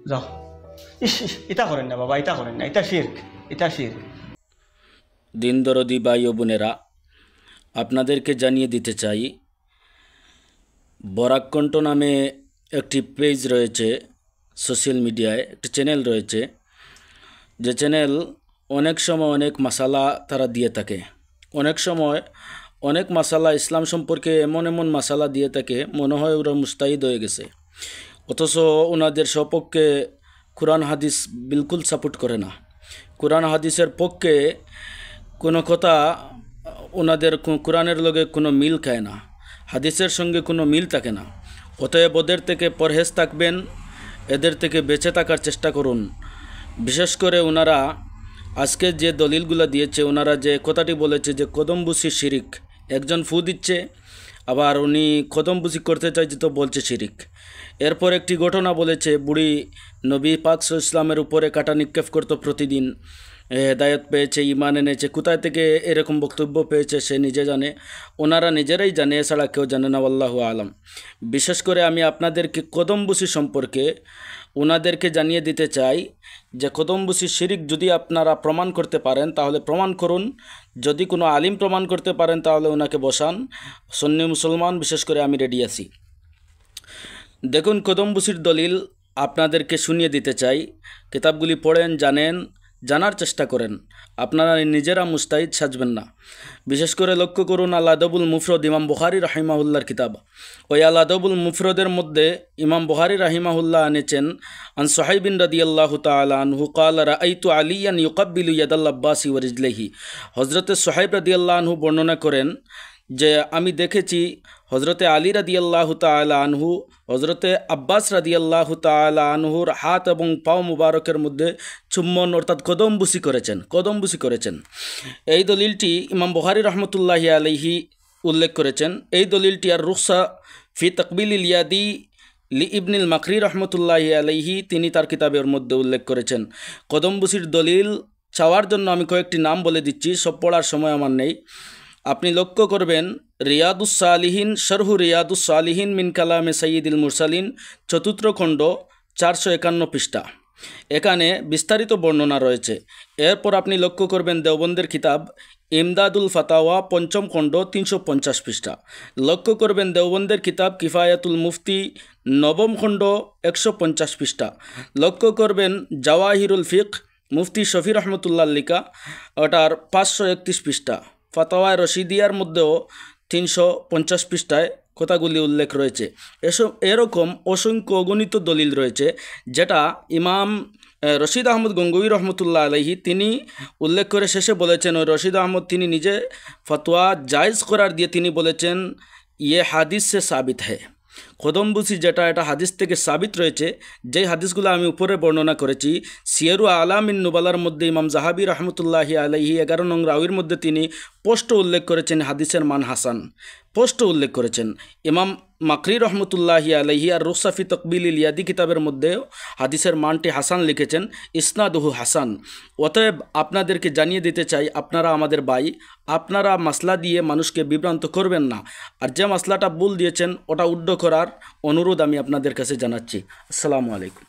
যাও। ইস ইস, এটা করেন না বাবা, এটা করেন না, এটা শিরক, এটা শিরক। দিন দরদি ভাই ও বোনেরা, আপনাদেরকে জানিয়ে দিতে চাই, বরাককণ্ঠ নামে একটি পেজ রয়েছে সোশ্যাল মিডিয়ায়, একটি চ্যানেল রয়েছে, যে চ্যানেল অনেক সময় অনেক মশালা তারা দিয়ে থাকে। অনেক সময় অনেক মশালা ইসলাম সম্পর্কে এমন এমন মশালা দিয়ে থাকে, মনে হয় ওরা মুস্তাহিদ হয়ে গেছে, অথচ ওনাদের সপক্ষে কোরআন হাদিস বিলকুল সাপোর্ট করে না। কোরআন হাদিসের পক্ষে কোনো কথা ওনাদের কোরআনের লগে কোনো মিল খায় না, হাদিসের সঙ্গে কোনো মিল থাকে না। অতএব ওদের থেকে পরহেজ থাকবেন, এদের থেকে বেঁচে থাকার চেষ্টা করুন। বিশেষ করে ওনারা আজকে যে দলিলগুলো দিয়েছে, ওনারা যে কথাটি বলেছে যে কদমবুসি শিরিক, একজন ফু দিচ্ছে আবার উনি কদমবুসি করতে চাইছে তো বলছে শিরিক। এরপর একটি ঘটনা বলেছে, বুড়ি নবী পাক সাল্লাল্লাহু আলাইহি ওয়াসাল্লামের উপরে কাটা নিক্ষেপ করতো প্রতিদিন, হেদায়ত পেয়েছে, ইমান এনেছে। কোথায় থেকে এরকম বক্তব্য পেয়েছে সে নিজে জানে, ওনারা নিজেরাই জানে, এছাড়া কেউ জানে না, আল্লাহু আলাম। বিশেষ করে আমি আপনাদেরকে কদমবুসি সম্পর্কে ওনাদেরকে জানিয়ে দিতে চাই যে কদমবুসি শিরিক যদি আপনারা প্রমাণ করতে পারেন তাহলে প্রমাণ করুন, যদি কোনো আলিম প্রমাণ করতে পারেন তাহলে ওনাকে বসান। সুন্নি মুসলমান বিশেষ করে আমি রেডি আছি। দেখুন, কদমবুসির দলিল আপনাদেরকে শুনিয়ে দিতে চাই। কিতাবগুলি পড়েন, জানেন, জানার চেষ্টা করেন, আপনারা নিজেরা মুস্তাহিদ সাজবেন না। বিশেষ করে লক্ষ্য করুন আল আদবুল মুফরদ, ইমাম বুখারী রাহিমাহুল্লাহর কিতাব। ওই আল আদবুল মুফরদের মধ্যে ইমাম বুখারী রাহিমাহুল্লাহ এনেছেন, আন সুহাইবিন রাদিয়াল্লাহু তাআলা আনহু ক্বালা রাআইতু আলিয়ান ইউকাব্বিলু ইয়াদাল আব্বাসি ওয়া রিজলাইহি। হযরতে সুহাইব রাদিয়াল্লাহু আনহু বর্ণনা করেন যে আমি দেখেছি হজরতে আলী রাদিয়াল্লাহু তাআলা আনহু হজরতে আব্বাস রাদিয়াল্লাহু তাআলা আনহুর হাত এবং পাও মুবারকের মধ্যে চুম্বন অর্থাৎ কদমবুসি করেছেন। এই দলিলটি ইমাম বুখারী রহমতুল্লাহি আলাইহি উল্লেখ করেছেন। এই দলিলটি আর রুখসা ফি তাকবিলিল ইয়াদি লি ইবনুল মাকরি রহমতুল্লাহি আলাইহি তিনি তার কিতাবের মধ্যে উল্লেখ করেছেন। কদমবুসির দলিল চাওয়ার জন্য আমি কয়েকটি নাম বলে দিচ্ছি, সব পড়ার সময় আমার নেই। আপনি লক্ষ্য করবেন রিয়াদুস সালিহিন, শরহু রিয়াদুস সালিহিন মিন কালামে সাইয়্যিদুল মুরসালিন, চতুর্থ খণ্ড 451 পৃষ্ঠা, এখানে বিস্তারিত বর্ণনা রয়েছে। এরপর আপনি লক্ষ্য করবেন দেওবন্দের কিতাব ইমদাদুল ফাতাওয়া, পঞ্চম খণ্ড 350 পৃষ্ঠা। লক্ষ্য করবেন দেওবন্দের কিতাব কিফায়াতুল মুফতি, নবম খণ্ড 150 পৃষ্ঠা। লক্ষ্য করবেন জাওয়াহিরুল ফিক, মুফতি শফি রহমতুল্লাহ লিকা, ওটার 531 পৃষ্ঠা। ফাতাওয়ায় রশিদিয়ার মধ্যেও 350 পৃষ্ঠায় কথাগুলি উল্লেখ রয়েছে। এরকম অসংখ্য অগণিত দলিল রয়েছে, যেটা ইমাম রশিদ আহমদ গঙ্গোয়ী রহমতুল্লাহ আলাইহি তিনি উল্লেখ করে শেষে বলেছেন, ওই রশিদ আহমদ তিনি নিজে ফতোয়া জায়েজ করার দিয়ে তিনি বলেছেন ইয়ে হাদিস সে সাবিত হ্যায়। কদমবুসি যেটা, এটা হাদিস থেকে সাবিত রয়েছে। যেই হাদিসগুলো আমি উপরে বর্ণনা করেছি, সিয়ারু আলামিন নুবালার মধ্যে ইমাম জাহাবি রহমতুল্লাহি আলাইহি 11 নং রাউির মধ্যে তিনি স্পষ্ট উল্লেখ করেছেন হাদিসের মান হাসান, স্পষ্ট উল্লেখ করেছেন। ইমাম মাকরি রহমতুল্লাহি আলাইহি আর রুখসা ফি তাকবিলিল ইয়াদি কিতাবের মধ্যে হাদিসের মানটি হাসান লিখেছেন, ইসনাদুহু হাসান। অতএব আপনাদেরকে জানিয়ে দিতে চাই, আপনারা আমাদের ভাই, আপনারা মাসলা দিয়ে মানুষকে বিভ্রান্ত করবেন না। আর যে মাসলাটা ভুল দিয়েছেন ওটা উদ্ধ করার অনুরোধ আমি আপনাদের কাছে জানাচ্ছি। আসসালামু আলাইকুম।